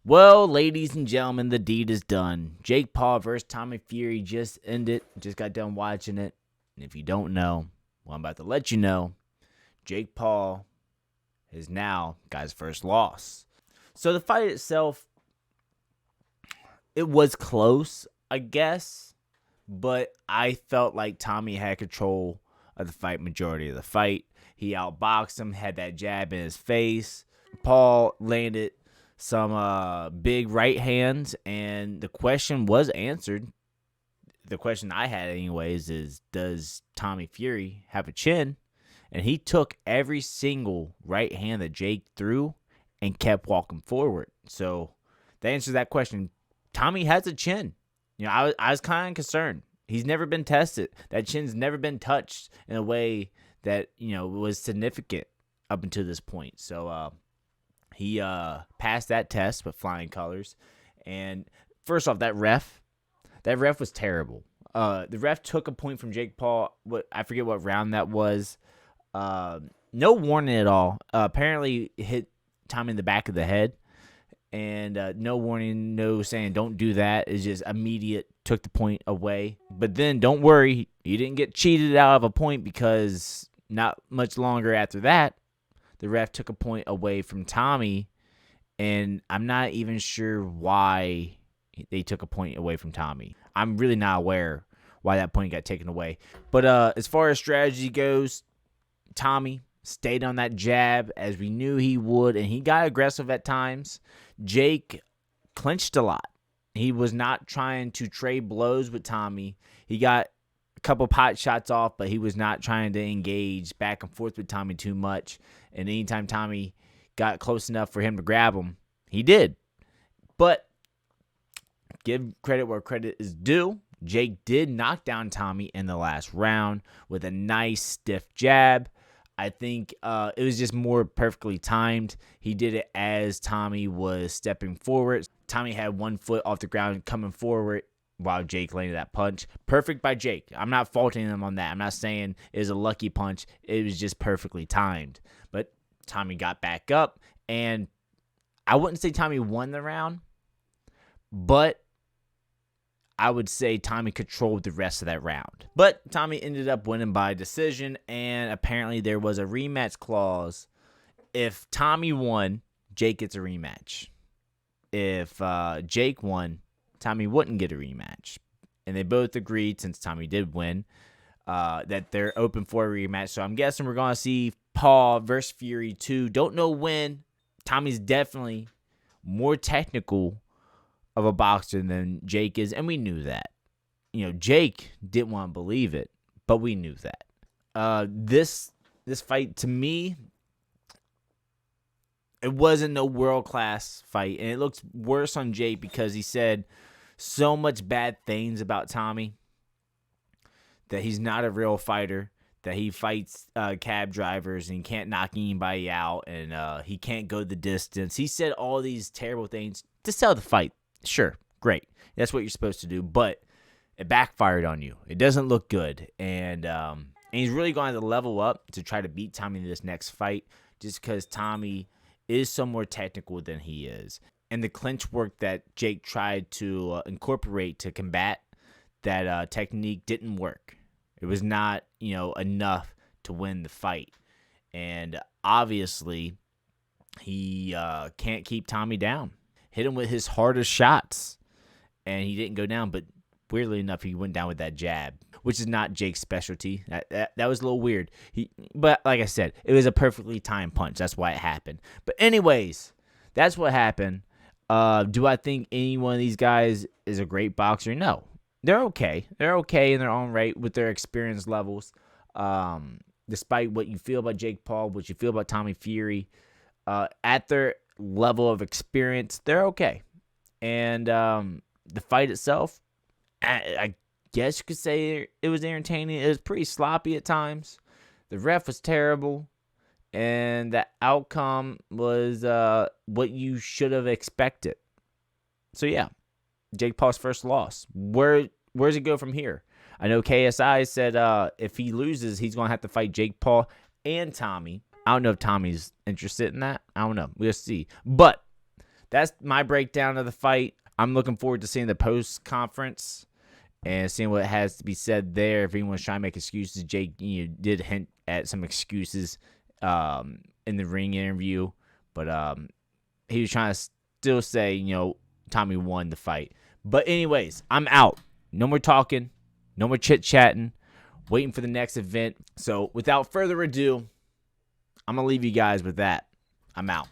Well, ladies and gentlemen, the deed is done. Jake Paul versus Tommy Fury just ended. Just got done watching it. And if you don't know, well, I'm about to let you know. Jake Paul has now got his first loss. So the fight itself, it was close, I guess. But I felt like Tommy had control of the fight majority of the fight. He outboxed him, had that jab in his face. Paul landed some big right hands, and the question was answered. The question I had anyways is, does Tommy Fury have a chin? And he took every single right hand that Jake threw and kept walking forward. So the answer to that question, Tommy has a chin. I was kind of concerned. He's never been tested. That chin's never been touched in a way that, was significant up until this point. So, he passed that test with flying colors. And first off, that ref was terrible. The ref took a point from Jake Paul. I forget what round that was. No warning at all. Apparently hit Tommy in the back of the head. And no warning, no saying don't do that. It's just immediate, took the point away. But then don't worry, you didn't get cheated out of a point, because not much longer after that, the ref took a point away from Tommy, and I'm not even sure why they took a point away from Tommy. I'm really not aware why that point got taken away. But as far as strategy goes, Tommy stayed on that jab as we knew he would, and he got aggressive at times. Jake clinched a lot. He was not trying to trade blows with Tommy. He got a couple pot shots off, but he was not trying to engage back and forth with Tommy too much. And anytime Tommy got close enough for him to grab him, he did. But give credit where credit is due. Jake did knock down Tommy in the last round with a nice stiff jab. I think it was just more perfectly timed. He did it as Tommy was stepping forward. Tommy had one foot off the ground coming forward while Jake landed that punch. Perfect by Jake. I'm not faulting him on that. I'm not saying it was a lucky punch. It was just perfectly timed. But Tommy got back up, and I wouldn't say Tommy won the round, but I would say Tommy controlled the rest of that round. But Tommy ended up winning by decision, and apparently there was a rematch clause. If Tommy won, Jake gets a rematch. If Jake won, Tommy wouldn't get a rematch. And they both agreed, since Tommy did win, that they're open for a rematch. So I'm guessing we're going to see Paul versus Fury 2. Don't know when. Tommy's definitely more technical of a boxer than Jake is, and we knew that. Jake didn't want to believe it, but we knew that. This fight, to me, it wasn't no world-class fight, and it looks worse on Jake because he said so much bad things about Tommy, that he's not a real fighter, that he fights cab drivers and he can't knock anybody out, and he can't go the distance. He said all these terrible things to sell the fight. Sure, great. That's what you're supposed to do, but it backfired on you. It doesn't look good, and he's really going to level up to try to beat Tommy in this next fight, just because Tommy is so more technical than he is. And the clinch work that Jake tried to incorporate to combat that technique didn't work. It was not, enough to win the fight, and obviously he can't keep Tommy down. Hit him with his hardest shots, and he didn't go down. But weirdly enough, he went down with that jab, which is not Jake's specialty. That was a little weird. But like I said, it was a perfectly timed punch. That's why it happened. But anyways, that's what happened. Do I think any one of these guys is a great boxer? No. They're okay. They're okay in their own right with their experience levels. Despite what you feel about Jake Paul, what you feel about Tommy Fury, at their level of experience, they're okay. And the fight itself, I guess you could say it was entertaining. It was pretty sloppy at times. The ref was terrible, and the outcome was what you should have expected. So yeah, Jake Paul's first loss. Where's it go from here? I know KSI said if he loses, he's going to have to fight Jake Paul and Tommy. I don't know if Tommy's interested in that. I don't know. We'll see. But that's my breakdown of the fight. I'm looking forward to seeing the post-conference and seeing what has to be said there. If anyone's trying to make excuses, Jake did hint at some excuses in the ring interview, but he was trying to still say, Tommy won the fight. But anyways, I'm out. No more talking. No more chit-chatting. Waiting for the next event. So without further ado, I'm going to leave you guys with that. I'm out.